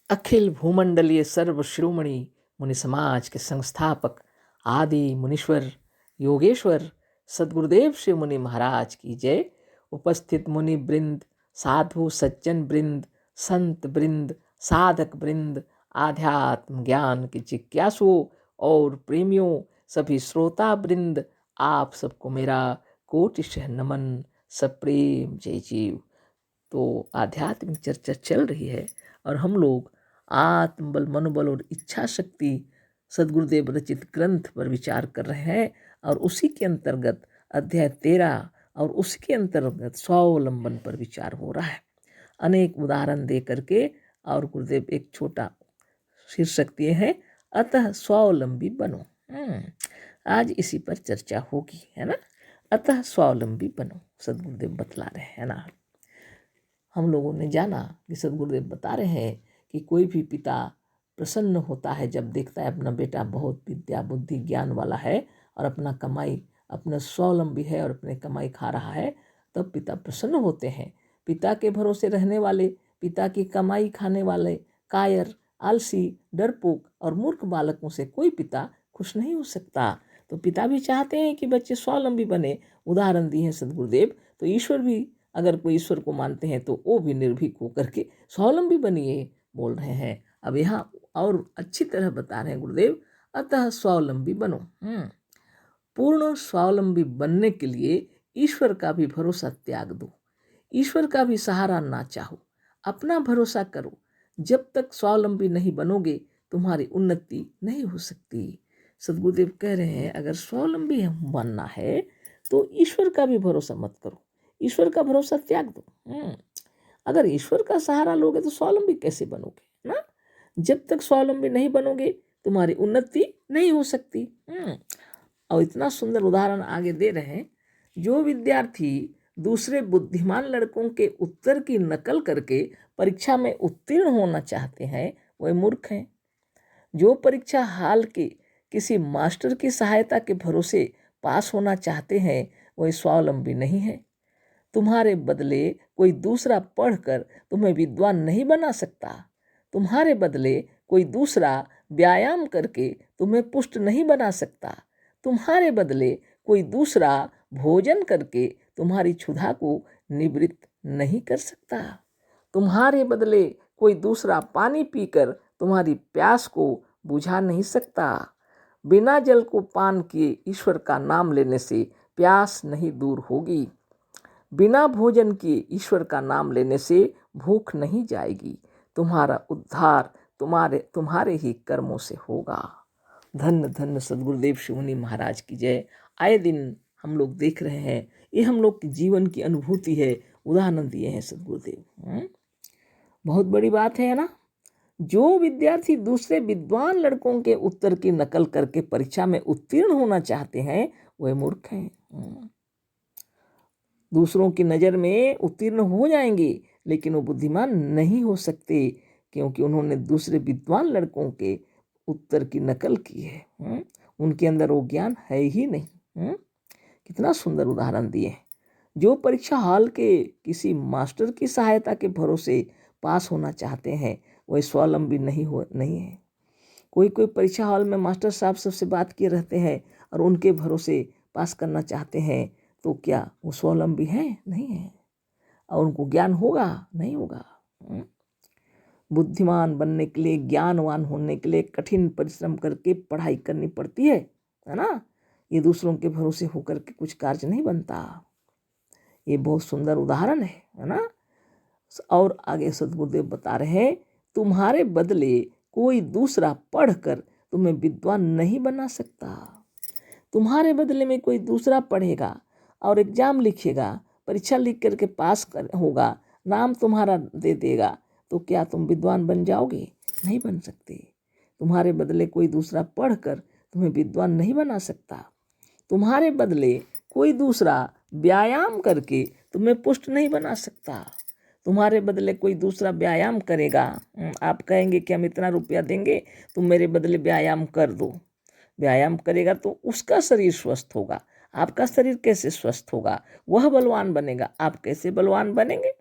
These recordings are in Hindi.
अखिल भूमंडलीय सर्व शिरोमणि मुनि समाज के संस्थापक आदि मुनीश्वर योगेश्वर सदगुरुदेव श्री मुनि महाराज की जय। उपस्थित मुनि वृंद, साधु सज्जन वृंद, संत वृंद, साधक वृंद, आध्यात्म ज्ञान के जिज्ञासुओं और प्रेमियों, सभी श्रोता वृंद, आप सबको मेरा कोटिशः नमन, सप्रेम जय जीव। तो आध्यात्मिक चर्चा चल रही है और हम लोग आत्मबल, मनोबल और इच्छा शक्ति सदगुरुदेव रचित ग्रंथ पर विचार कर रहे हैं और उसी के अंतर्गत अध्याय 13 और उसके अंतर्गत स्वावलंबन पर विचार हो रहा है। अनेक उदाहरण दे करके और गुरुदेव एक छोटा शीर्षक दिए हैं, अतः स्वावलंबी बनो। आज इसी पर चर्चा होगी, है ना। अतः स्वावलंबी बनो, सदगुरुदेव बतला रहे हैं ना। हम लोगों ने जाना कि सदगुरुदेव बता रहे हैं कि कोई भी पिता प्रसन्न होता है जब देखता है अपना बेटा बहुत विद्या बुद्धि ज्ञान वाला है और अपना स्वावलंबी है और अपने कमाई खा रहा है, तब पिता प्रसन्न होते हैं। पिता के भरोसे रहने वाले, पिता की कमाई खाने वाले कायर, आलसी, डरपोक और मूर्ख बालकों से कोई पिता खुश नहीं हो सकता। तो पिता भी चाहते हैं कि बच्चे स्वावलंबी बने। उदाहरण दिए हैं सदगुरुदेव। तो ईश्वर भी, अगर कोई ईश्वर को मानते हैं तो वो भी निर्भीक होकर के स्वावलंबी बनिए बोल रहे हैं। अब यहाँ और अच्छी तरह बता रहे हैं गुरुदेव, अतः स्वावलंबी बनो। पूर्ण स्वावलंबी बनने के लिए ईश्वर का भी भरोसा त्याग दो, ईश्वर का भी सहारा ना चाहो, अपना भरोसा करो। जब तक स्वावलंबी नहीं बनोगे तुम्हारी उन्नति नहीं हो सकती। सदगुरुदेव कह रहे हैं अगर स्वावलंबी बनना है तो ईश्वर का भी भरोसा मत करो, ईश्वर का भरोसा त्याग दो। अगर ईश्वर का सहारा लोगे तो स्वावलंबी कैसे बनोगे ना। जब तक स्वावलंबी नहीं बनोगे तुम्हारी उन्नति नहीं हो सकती। और इतना सुंदर उदाहरण आगे दे रहे हैं, जो विद्यार्थी दूसरे बुद्धिमान लड़कों के उत्तर की नकल करके परीक्षा में उत्तीर्ण होना चाहते हैं वह मूर्ख हैं। जो परीक्षा हाल के किसी मास्टर की सहायता के भरोसे पास होना चाहते हैं वह स्वावलंबी नहीं है। तुम्हारे बदले कोई दूसरा पढ़कर तुम्हें विद्वान नहीं बना सकता। तुम्हारे बदले कोई दूसरा व्यायाम करके तुम्हें पुष्ट नहीं बना सकता। तुम्हारे बदले कोई दूसरा भोजन करके तुम्हारी क्षुधा को निवृत्त नहीं कर सकता। तुम्हारे बदले कोई दूसरा पानी पीकर तुम्हारी प्यास को बुझा नहीं सकता। बिना जल को पान किए ईश्वर का नाम लेने से प्यास नहीं दूर होगी। बिना भोजन किए ईश्वर का नाम लेने से भूख नहीं जाएगी। तुम्हारा उद्धार तुम्हारे ही कर्मों से होगा। धन्य धन्य सदगुरुदेव श्री मुनि महाराज की जय। आए दिन हम लोग देख रहे हैं, ये हम लोग की जीवन की अनुभूति है। उदाहरण दिए हैं सदगुरुदेव। बहुत बड़ी बात है ना। जो विद्यार्थी दूसरे विद्वान लड़कों के उत्तर की नकल करके परीक्षा में उत्तीर्ण होना चाहते हैं वह मूर्ख हैं। दूसरों की नज़र में उत्तीर्ण हो जाएंगे लेकिन वो बुद्धिमान नहीं हो सकते, क्योंकि उन्होंने दूसरे विद्वान लड़कों के उत्तर की नकल की है। उनके अंदर वो ज्ञान है ही नहीं। कितना सुंदर उदाहरण दिए हैं। जो परीक्षा हॉल के किसी मास्टर की सहायता के भरोसे पास होना चाहते हैं वह स्वावलंबी नहीं है। कोई परीक्षा हॉल में मास्टर साहब सबसे बात किए रहते हैं और उनके भरोसे पास करना चाहते हैं, तो क्या वो स्वावलंबी है? नहीं है। और उनको ज्ञान होगा? नहीं होगा। बुद्धिमान बनने के लिए, ज्ञानवान होने के लिए कठिन परिश्रम करके पढ़ाई करनी पड़ती है ना। ये दूसरों के भरोसे होकर के कुछ कार्य नहीं बनता। ये बहुत सुंदर उदाहरण है ना। और आगे सदगुरुदेव बता रहे हैं, तुम्हारे बदले कोई दूसरा पढ़कर तुम्हें विद्वान नहीं बना सकता। तुम्हारे बदले में कोई दूसरा पढ़ेगा और एग्जाम लिखेगा, परीक्षा लिख करके होगा, नाम तुम्हारा दे देगा, तो क्या तुम विद्वान बन जाओगे? नहीं बन सकते। तुम्हारे बदले कोई दूसरा पढ़कर तुम्हें विद्वान नहीं बना सकता। तुम्हारे बदले कोई दूसरा व्यायाम करके तुम्हें पुष्ट नहीं बना सकता। तुम्हारे बदले कोई दूसरा व्यायाम करेगा, आप कहेंगे कि हम इतना रुपया देंगे, तुम मेरे बदले व्यायाम कर दो। व्यायाम करेगा तो उसका शरीर स्वस्थ होगा, आपका शरीर कैसे स्वस्थ होगा? वह बलवान बनेगा, आप कैसे बलवान बनेंगे?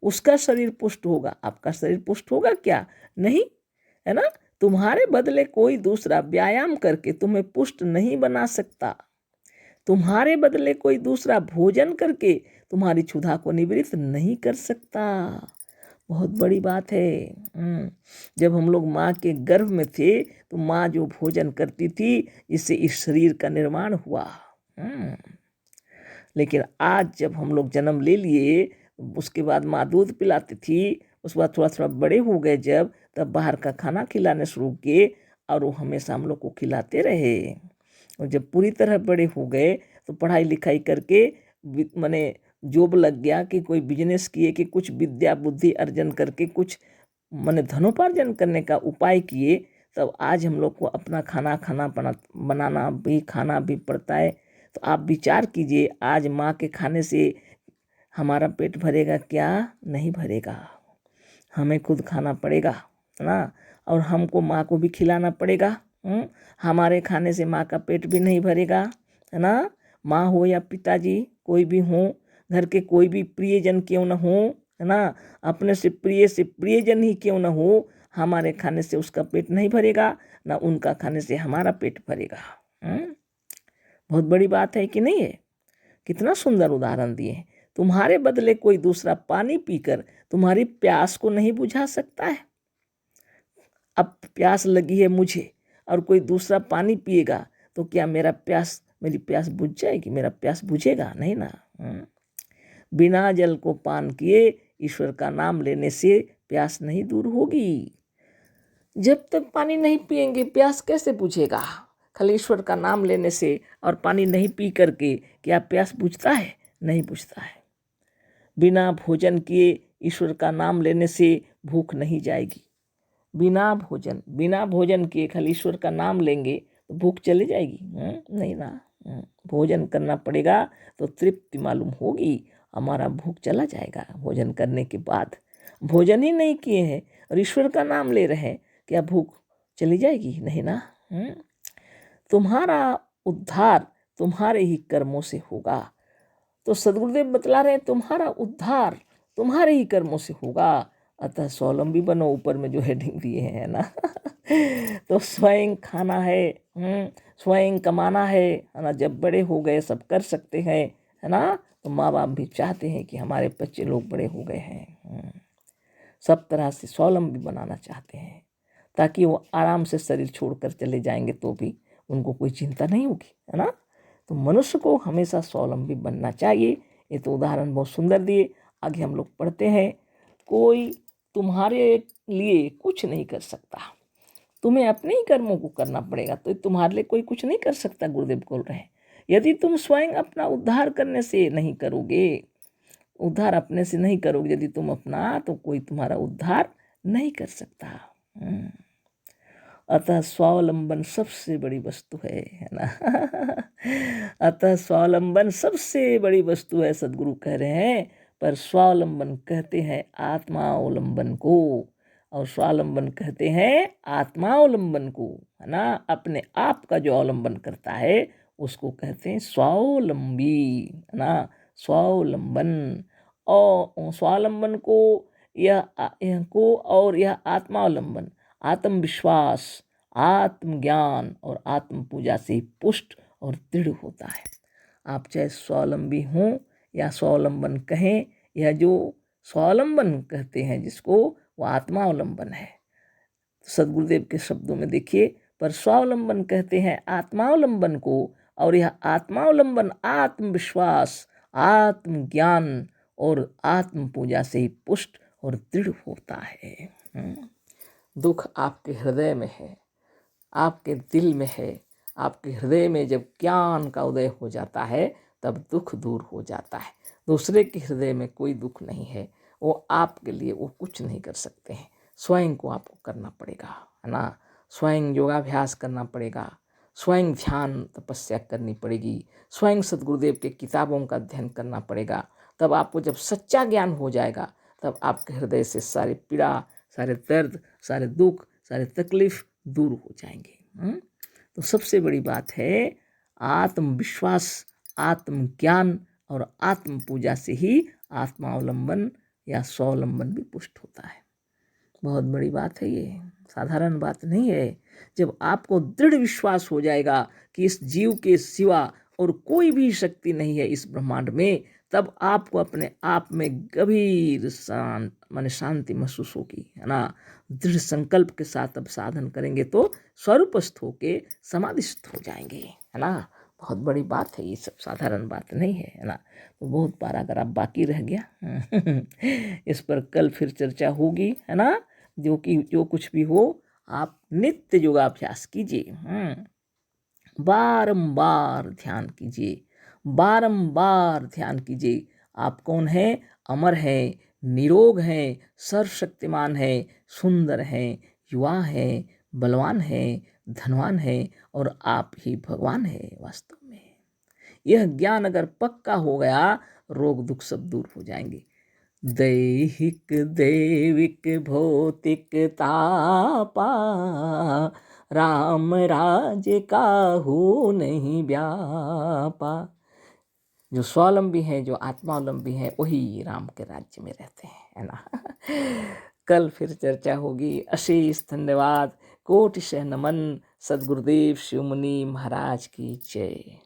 उसका शरीर पुष्ट होगा, आपका शरीर पुष्ट होगा क्या? नहीं, है ना। तुम्हारे बदले कोई दूसरा व्यायाम करके तुम्हें पुष्ट नहीं बना सकता। तुम्हारे बदले कोई दूसरा भोजन करके तुम्हारी क्षुधा को निवृत्त नहीं कर सकता। बहुत बड़ी बात है। जब हम लोग माँ के गर्भ में थे तो माँ जो भोजन करती थी इससे इस शरीर का निर्माण हुआ। लेकिन आज जब हम लोग जन्म ले लिए उसके बाद माँ दूध पिलाती थी, उसके बाद थोड़ा थोड़ा बड़े हो गए जब, तब बाहर का खाना खिलाने शुरू किए और वो हमेशा हम लोग को खिलाते रहे। और जब पूरी तरह बड़े हो गए तो पढ़ाई लिखाई करके माने जॉब लग गया कि कोई बिजनेस किए कि कुछ विद्या बुद्धि अर्जन करके कुछ माने धनोपार्जन करने का उपाय किए, तब आज हम लोग को अपना खाना बनाना भी खाना भी पड़ता है। तो आप विचार कीजिए, आज माँ के खाने से हमारा पेट भरेगा क्या? नहीं भरेगा। हमें खुद खाना पड़ेगा, है ना। और हमको माँ को भी खिलाना पड़ेगा। हमारे खाने से माँ का पेट भी नहीं भरेगा, है ना। माँ हो या पिताजी कोई भी हो, घर के कोई भी प्रियजन क्यों न हो, है ना, अपने से प्रियजन ही क्यों न हो, हमारे खाने से उसका पेट नहीं भरेगा, ना उनका खाने से हमारा पेट भरेगा। बहुत बड़ी बात है कि नहीं है? कितना सुंदर उदाहरण दिए। तुम्हारे बदले कोई दूसरा पानी पीकर तुम्हारी प्यास को नहीं बुझा सकता है। अब प्यास लगी है मुझे और कोई दूसरा पानी पिएगा तो क्या मेरी प्यास बुझ जाएगी? मेरा प्यास बुझेगा नहीं ना। बिना जल को पान किए ईश्वर का नाम लेने से प्यास नहीं दूर होगी। जब तक पानी नहीं पिएंगे प्यास कैसे बुझेगा? खाली ईश्वर का नाम लेने से और पानी नहीं पी करके क्या प्यास बुझता है? नहीं बुझता है। बिना भोजन किए ईश्वर का नाम लेने से भूख नहीं जाएगी। बिना भोजन किए खाली ईश्वर का नाम लेंगे तो भूख चली जाएगी? नहीं ना। भोजन करना पड़ेगा तो तृप्ति मालूम होगी, हमारा भूख चला जाएगा। भोजन करने के बाद भोजन ही नहीं किए हैं और ईश्वर का नाम ले रहे हैं, क्या भूख चली जाएगी? नहीं ना। तुम्हारा उद्धार तुम्हारे ही कर्मों से होगा। तो सद्गुरुदेव बतला रहे हैं तुम्हारा उद्धार तुम्हारे ही कर्मों से होगा, अतः स्वावलंबी बनो। ऊपर में जो हेडिंग दिए हैं ना तो स्वयं खाना है, स्वयं कमाना है ना। जब बड़े हो गए सब कर सकते हैं, है ना, तो माँ बाप भी चाहते हैं कि हमारे बच्चे लोग बड़े हो गए हैं, सब तरह से स्वावलंबी बनाना चाहते हैं ताकि वो आराम से शरीर छोड़कर चले जाएंगे तो भी उनको कोई चिंता नहीं होगी, है ना। तो मनुष्य को हमेशा स्वावलंबी बनना चाहिए। ये तो उदाहरण बहुत सुंदर दिए। आगे हम लोग पढ़ते हैं। कोई तुम्हारे लिए कुछ नहीं कर सकता, तुम्हें अपने ही कर्मों को करना पड़ेगा। तो तुम्हारे लिए कोई कुछ नहीं कर सकता, गुरुदेव बोल रहे हैं। यदि तुम स्वयं अपना उद्धार करने से नहीं करोगे, उद्धार अपने से नहीं करोगे यदि तुम अपना, तो कोई तुम्हारा उद्धार नहीं कर सकता। अतः स्वावलंबन सबसे बड़ी वस्तु है ना अतः स्वावलंबन सबसे बड़ी वस्तु है, सदगुरु कह रहे हैं। पर स्वावलंबन कहते हैं आत्मावलंबन को, और स्वावलंबन कहते हैं आत्मावलंबन को, है ना। अपने आप का जो अवलंबन करता है उसको कहते हैं स्वावलंबी, है ना। स्वावलंबन और स्वावलंबन को यह आत्मावलंबन आत्मविश्वास, आत्मज्ञान और आत्म पूजा से पुष्ट और दृढ़ होता है। आप चाहे स्वावलंबी हों या स्वावलंबन कहें, यह जो स्वावलंबन कहते हैं जिसको, वो आत्मावलंबन है। सदगुरुदेव के शब्दों में देखिए, पर स्वावलंबन कहते हैं आत्मावलंबन को, और यह आत्मावलंबन आत्मविश्वास, आत्मज्ञान और आत्म पूजा से ही पुष्ट और दृढ़ होता है। दुख आपके हृदय में है, आपके दिल में है। आपके हृदय में जब ज्ञान का उदय हो जाता है तब दुख दूर हो जाता है। दूसरे के हृदय में कोई दुख नहीं है, वो आपके लिए वो कुछ नहीं कर सकते हैं। स्वयं को आपको करना पड़ेगा, है ना। स्वयं योगाभ्यास करना पड़ेगा, स्वयं ध्यान तपस्या करनी पड़ेगी, स्वयं सद्गुरुदेव के किताबों का अध्ययन करना पड़ेगा। तब आपको जब सच्चा ज्ञान हो जाएगा तब आपके हृदय से सारी पीड़ा, सारे दर्द, सारे दुख, सारे तकलीफ दूर हो जाएंगे। तो सबसे बड़ी बात है आत्मविश्वास, आत्मज्ञान और आत्म पूजा से ही आत्मावलंबन या स्वावलंबन भी पुष्ट होता है। बहुत बड़ी बात है ये, साधारण बात नहीं है। जब आपको दृढ़ विश्वास हो जाएगा कि इस जीव के सिवा और कोई भी शक्ति नहीं है इस ब्रह्मांड में, तब आपको अपने आप में गंभीर शांति महसूस होगी, है ना। दृढ़ संकल्प के साथ अब साधन करेंगे तो स्वरूपस्थ होके समाधिस्थ हो जाएंगे, है ना। बहुत बड़ी बात है ये, सब साधारण बात नहीं है ना। तो बहुत पैराग्राफ बाकी रह गया इस पर कल फिर चर्चा होगी, है ना। जो कुछ भी हो, आप नित्य योगाभ्यास कीजिए, बारंबार ध्यान कीजिए, बारंबार ध्यान कीजिए। आप कौन हैं? अमर हैं, निरोग हैं, सर्वशक्तिमान हैं, सुंदर हैं, युवा हैं, बलवान हैं, धनवान हैं और आप ही भगवान हैं वास्तव में। यह ज्ञान अगर पक्का हो गया, रोग दुख सब दूर हो जाएंगे। दैहिक दैविक भौतिक तापा, राम राज्य काहू नहीं व्यापा। जो स्वावलंबी हैं, जो आत्मावलंबी हैं, वही राम के राज्य में रहते हैं, है ना। कल फिर चर्चा होगी। अशेष धन्यवाद, कोटि नमन। सद्गुरुदेव शिव मुनि महाराज की जय।